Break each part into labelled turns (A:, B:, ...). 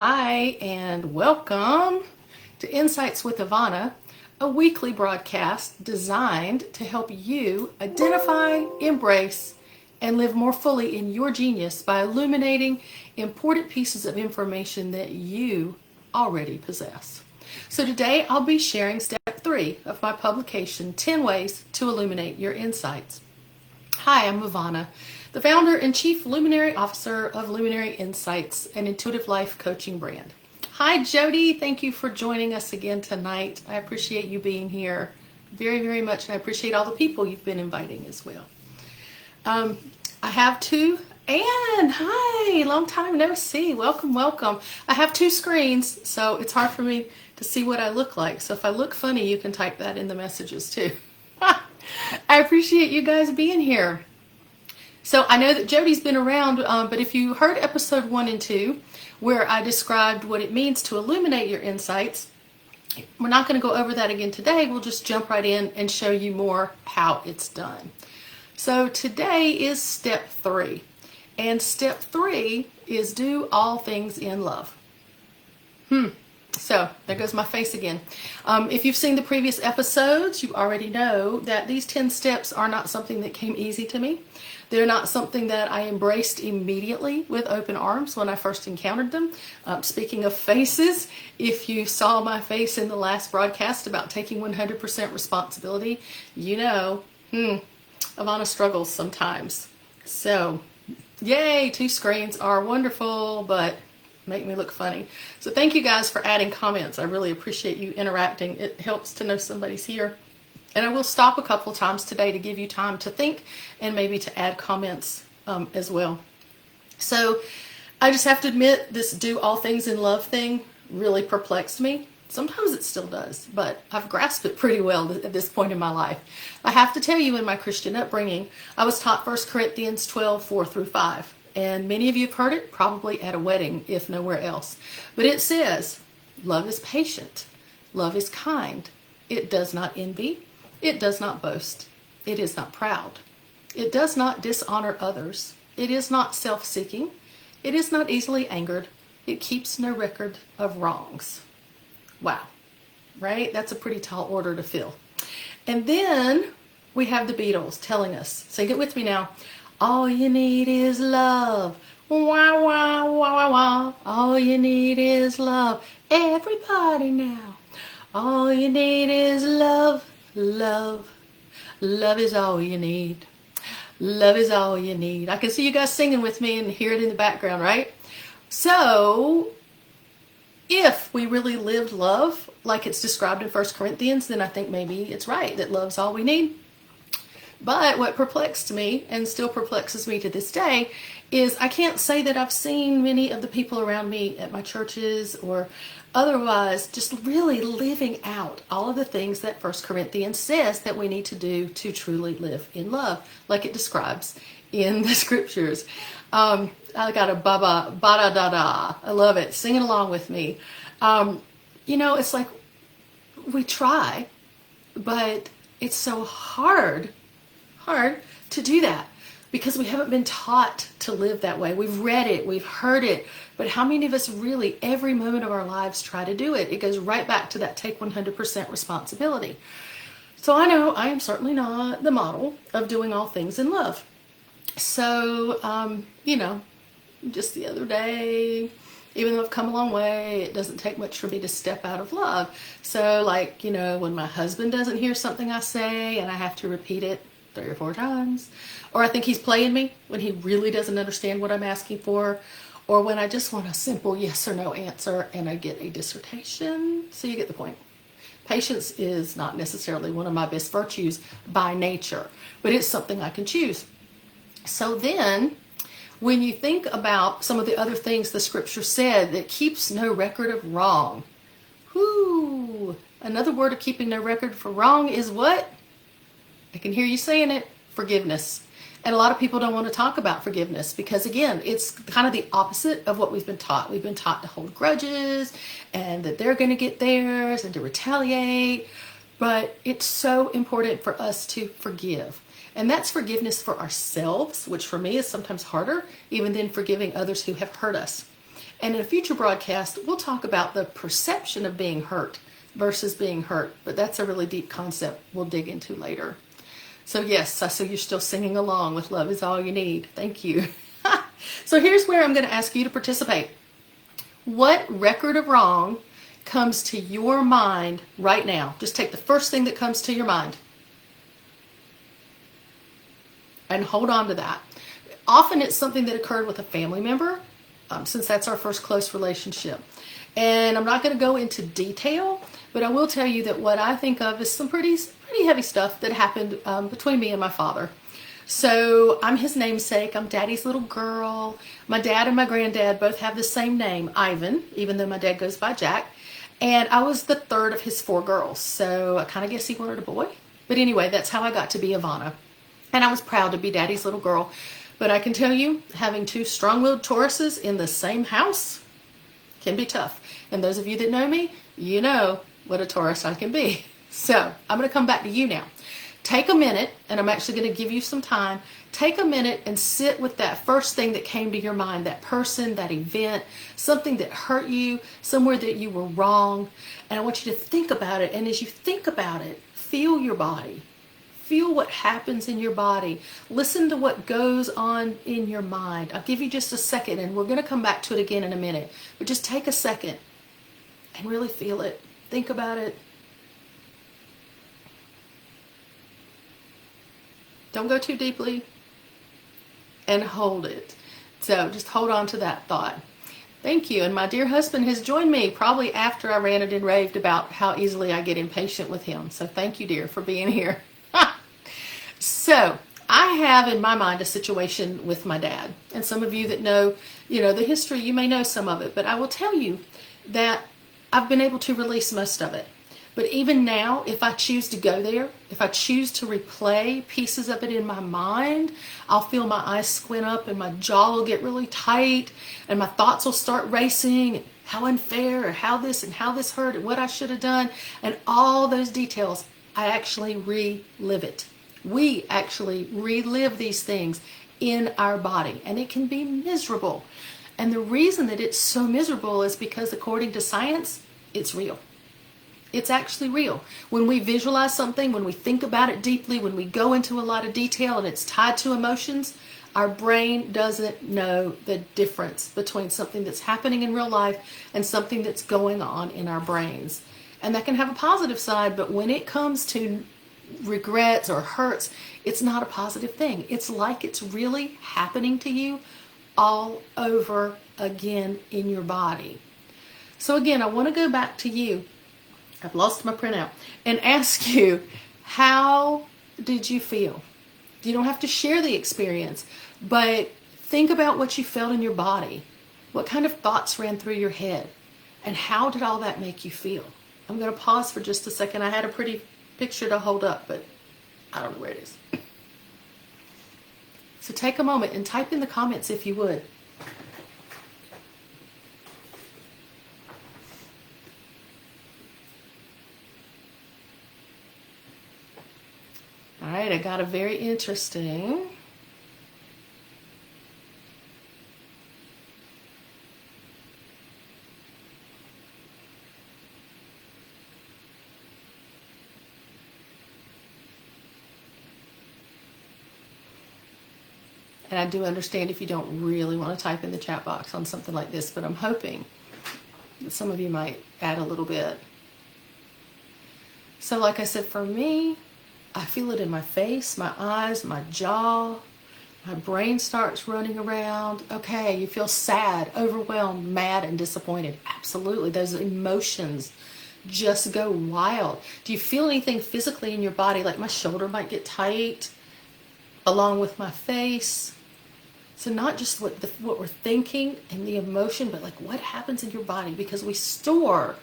A: Hi, and welcome to Insights with Ivanna, a weekly broadcast designed to help you identify, embrace, and live more fully in your genius by illuminating important pieces of information that you already possess. So today I'll be sharing step 3 of my publication, 10 Ways to Illuminate Your Insights. Hi, I'm Ivanna, the founder and chief luminary officer of Luminary Insights, an intuitive life coaching brand. Hi, Jody. Thank you for joining us again tonight. I appreciate you being here very, very much, and I appreciate all the people you've been inviting as well. I have two, and hi, long time no see. Welcome, welcome. I have two screens, so it's hard for me to see what I look like. So if I look funny, you can type that in the messages too. I appreciate you guys being here. So I know that Jody's been around, but if you heard episode 1 and 2, where I described what it means to illuminate your insights, we're not going to go over that again today. We'll just jump right in and show you more how it's done. So today is step 3. And step 3 is do all things in love. So there goes my face again. If you've seen the previous episodes, you already know that these 10 steps are not something that came easy to me. They're not something that I embraced immediately with open arms when I first encountered them. Speaking of faces, if you saw my face in the last broadcast about taking 100% responsibility, you know, Ivanna struggles sometimes. So, yay, 2 screens are wonderful, but make me look funny. So thank you guys for adding comments. I really appreciate you interacting. It helps to know somebody's here. And I will stop a couple times today to give you time to think and maybe to add comments as well. So I just have to admit, this do all things in love thing really perplexed me. Sometimes it still does, but I've grasped it pretty well at this point in my life. I have to tell you, in my Christian upbringing, I was taught 1 Corinthians 12, 4 through 5. And many of you have heard it probably at a wedding, if nowhere else. But it says, love is patient. Love is kind. It does not envy. It does not boast. It is not proud. It does not dishonor others. It is not self-seeking. It is not easily angered. It keeps no record of wrongs. Wow, right? That's a pretty tall order to fill. And then we have the Beatles telling us, sing it with me now, all you need is love. Wah, wah, wah, wah, wah. All you need is love. Everybody now. All you need is love. Love. Love is all you need. Love is all you need. I can see you guys singing with me and hear it in the background, right? So, if we really lived love like it's described in 1 Corinthians, then I think maybe it's right that love's all we need. But what perplexed me, and still perplexes me to this day, is I can't say that I've seen many of the people around me at my churches or otherwise just really living out all of the things that 1 Corinthians says that we need to do to truly live in love, like it describes in the scriptures. I got a ba-da-da-da. I love it. Sing it along with me. It's like we try, but it's so hard to do that because we haven't been taught to live that way. We've read it, we've heard it, but how many of us really every moment of our lives try to do it? It goes right back to that take 100% responsibility. So I know I am certainly not the model of doing all things in love. So, just the other day, even though I've come a long way, it doesn't take much for me to step out of love. So when my husband doesn't hear something I say and I have to repeat it 3 or 4 times, or I think he's playing me when he really doesn't understand what I'm asking for, or when I just want a simple yes or no answer and I get a dissertation. So you get the point. Patience is not necessarily one of my best virtues by nature, but it's something I can choose. So then, when you think about some of the other things the scripture said that keeps no record of wrong, another word of keeping no record for wrong is what? I can hear you saying it, forgiveness. And a lot of people don't want to talk about forgiveness because, again, it's kind of the opposite of what we've been taught. We've been taught to hold grudges and that they're going to get theirs and to retaliate. But it's so important for us to forgive. And that's forgiveness for ourselves, which for me is sometimes harder, even than forgiving others who have hurt us. And in a future broadcast, we'll talk about the perception of being hurt versus being hurt. But that's a really deep concept we'll dig into later. So yes, I see you're still singing along with Love Is All You Need. Thank you. So here's where I'm going to ask you to participate. What record of wrong comes to your mind right now? Just take the first thing that comes to your mind and hold on to that. Often it's something that occurred with a family member, since that's our first close relationship. And I'm not going to go into detail, but I will tell you that what I think of is some pretty heavy stuff that happened between me and my father. So I'm his namesake. I'm Daddy's little girl. My dad and my granddad both have the same name, Ivan, even though my dad goes by Jack. And I was the third of his 4 girls. So I kind of guess he wanted a boy. But anyway, that's how I got to be Ivanna. And I was proud to be Daddy's little girl. But I can tell you, having 2 strong-willed Tauruses in the same house can be tough. And those of you that know me, you know what a Taurus I can be. So I'm going to come back to you now. Take a minute, and I'm actually going to give you some time. Take a minute and sit with that first thing that came to your mind, that person, that event, something that hurt you, somewhere that you were wrong. And I want you to think about it. And as you think about it, feel your body. Feel what happens in your body. Listen to what goes on in your mind. I'll give you just a second, and we're going to come back to it again in a minute. But just take a second and really feel it. Think about it. Don't go too deeply, and hold it. So just hold on to that thought. Thank you. And my dear husband has joined me probably after I ranted and raved about how easily I get impatient with him. So thank you, dear, for being here. So I have in my mind a situation with my dad. And some of you that know, the history, you may know some of it. But I will tell you that I've been able to release most of it. But even now, if I choose to go there, if I choose to replay pieces of it in my mind, I'll feel my eyes squint up and my jaw will get really tight and my thoughts will start racing. How unfair, or how this hurt, and what I should have done. And all those details, I actually relive it. We actually relive these things in our body. And it can be miserable. And the reason that it's so miserable is because according to science, it's real. It's actually real. When we visualize something, when we think about it deeply, when we go into a lot of detail and it's tied to emotions, our brain doesn't know the difference between something that's happening in real life and something that's going on in our brains. And that can have a positive side, but when it comes to regrets or hurts, it's not a positive thing. It's like it's really happening to you all over again in your body. So again, I want to go back to you. I've lost my printout. And ask you, how did you feel? You don't have to share the experience, but think about what you felt in your body. What kind of thoughts ran through your head? And how did all that make you feel? I'm going to pause for just a second. I had a pretty picture to hold up, but I don't know where it is. So take a moment and type in the comments if you would. All right, I got a very interesting. And I do understand if you don't really want to type in the chat box on something like this, but I'm hoping that some of you might add a little bit. So like I said, for me, I feel it in my face, my eyes, my jaw. My brain starts running around. Okay, you feel sad, overwhelmed, mad, and disappointed. Absolutely. Those emotions just go wild. Do you feel anything physically in your body? Like my shoulder might get tight along with my face. So not just what we're thinking and the emotion, but like what happens in your body, because we store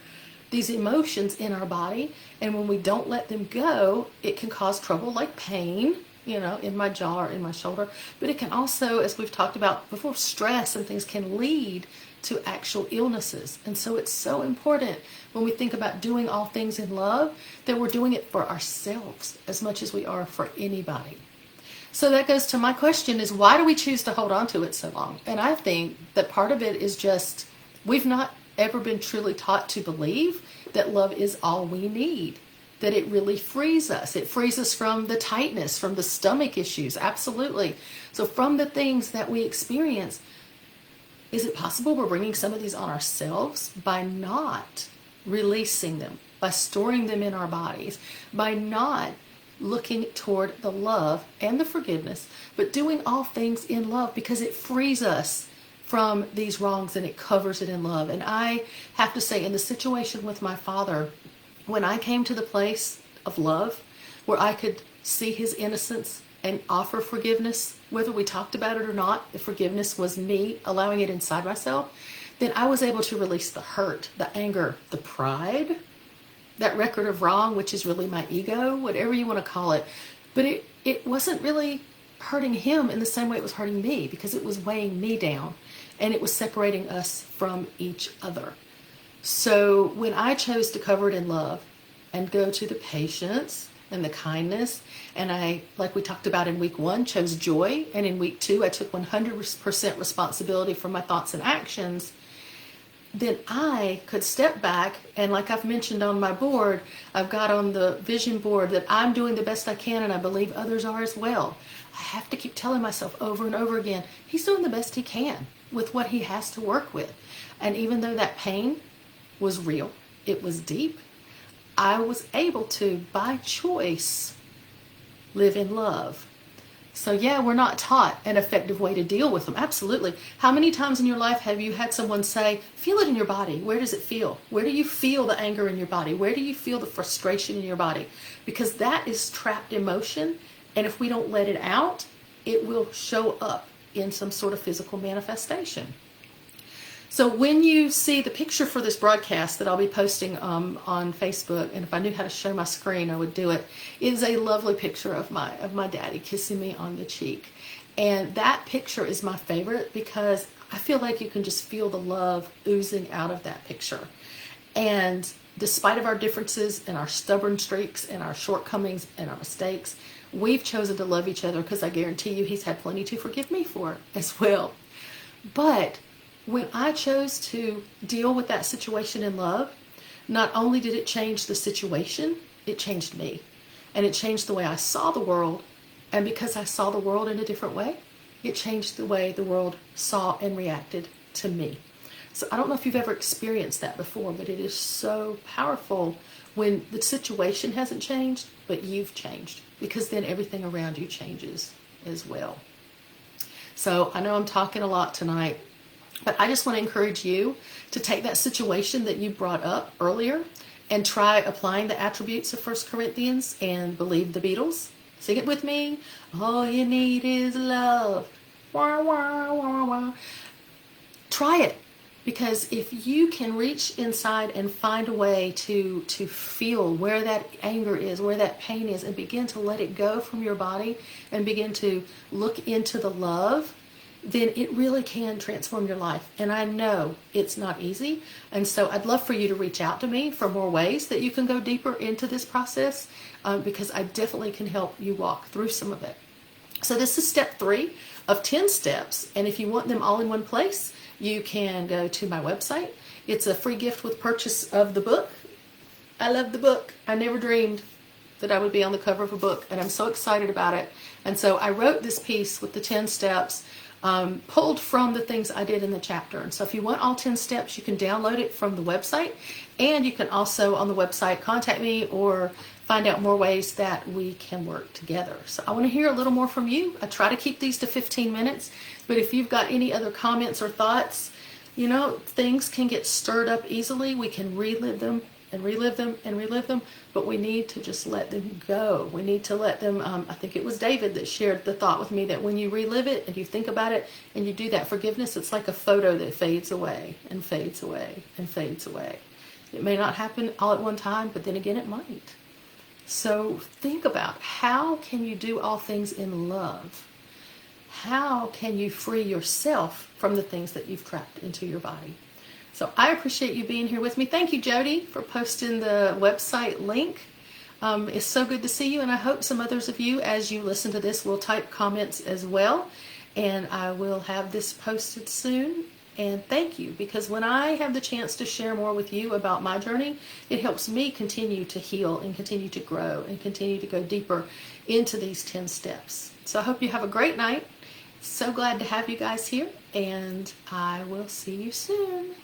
A: these emotions in our body, and when we don't let them go, it can cause trouble like pain, in my jaw or in my shoulder. But it can also, as we've talked about before, stress and things can lead to actual illnesses. And so it's so important when we think about doing all things in love that we're doing it for ourselves as much as we are for anybody. So that goes to my question is, why do we choose to hold on to it so long? And I think that part of it is just We've not ever been truly taught to believe that love is all we need, that it really frees us. It frees us from the tightness, from the stomach issues, absolutely. So from the things that we experience, is it possible we're bringing some of these on ourselves by not releasing them, by storing them in our bodies, by not looking toward the love and the forgiveness, but doing all things in love, because it frees us from these wrongs and it covers it in love. And I have to say, in the situation with my father, when I came to the place of love where I could see his innocence and offer forgiveness, whether we talked about it or not, the forgiveness was me allowing it inside myself, then I was able to release the hurt, the anger, the pride, that record of wrong, which is really my ego, whatever you want to call it. But it wasn't really hurting him in the same way it was hurting me, because it was weighing me down and it was separating us from each other. So when I chose to cover it in love and go to the patience and the kindness, and I, like we talked about in week 1, chose joy, and in week 2 I took 100% responsibility for my thoughts and actions, then I could step back, and like I've mentioned on my board, I've got on the vision board that I'm doing the best I can, and I believe others are as well. I have to keep telling myself over and over again, he's doing the best he can with what he has to work with. And even though that pain was real, it was deep, I was able to, by choice, live in love. So yeah, we're not taught an effective way to deal with them. Absolutely. How many times in your life have you had someone say, feel it in your body? Where does it feel? Where do you feel the anger in your body? Where do you feel the frustration in your body? Because that is trapped emotion. And if we don't let it out, it will show up in some sort of physical manifestation. So when you see the picture for this broadcast that I'll be posting on Facebook, and if I knew how to show my screen, I would do it, is a lovely picture of my daddy kissing me on the cheek. And that picture is my favorite because I feel like you can just feel the love oozing out of that picture. And despite of our differences and our stubborn streaks and our shortcomings and our mistakes, we've chosen to love each other, because I guarantee you he's had plenty to forgive me for as well. But when I chose to deal with that situation in love, not only did it change the situation, it changed me. And it changed the way I saw the world. And because I saw the world in a different way, it changed the way the world saw and reacted to me. So I don't know if you've ever experienced that before, but it is so powerful when the situation hasn't changed, but you've changed, because then everything around you changes as well. So I know I'm talking a lot tonight, but I just want to encourage you to take that situation that you brought up earlier and try applying the attributes of 1 Corinthians and believe the Beatles. Sing it with me. All you need is love. Wah, wah, wah, wah. Try it. Because if you can reach inside and find a way to feel where that anger is, where that pain is, and begin to let it go from your body and begin to look into the love, then it really can transform your life. And I know it's not easy. And so I'd love for you to reach out to me for more ways that you can go deeper into this process, because I definitely can help you walk through some of it. So this is step 3 of 10 steps. And if you want them all in one place, you can go to my website. It's a free gift with purchase of the book. I love the book. I never dreamed that I would be on the cover of a book, and I'm so excited about it. And so I wrote this piece with the 10 steps pulled from the things I did in the chapter. And so if you want all 10 steps, you can download it from the website, and you can also on the website contact me or find out more ways that we can work together. So I want to hear a little more from you. I try to keep these to 15 minutes, but if you've got any other comments or thoughts, you know, things can get stirred up easily. We can relive them and relive them and relive them, but we need to just let them go. We need to let them, I think it was David that shared the thought with me that when you relive it and you think about it and you do that forgiveness, it's like a photo that fades away and fades away and fades away. It may not happen all at one time, but then again it might. So think about, how can you do all things in love? How can you free yourself from the things that you've trapped into your body? So I appreciate you being here with me. Thank you, Jody, for posting the website link. It's so good to see you, and I hope some others of you, as you listen to this, will type comments as well. And I will have this posted soon. And thank you, because when I have the chance to share more with you about my journey, it helps me continue to heal and continue to grow and continue to go deeper into these 10 steps. So I hope you have a great night. So glad to have you guys here, and I will see you soon.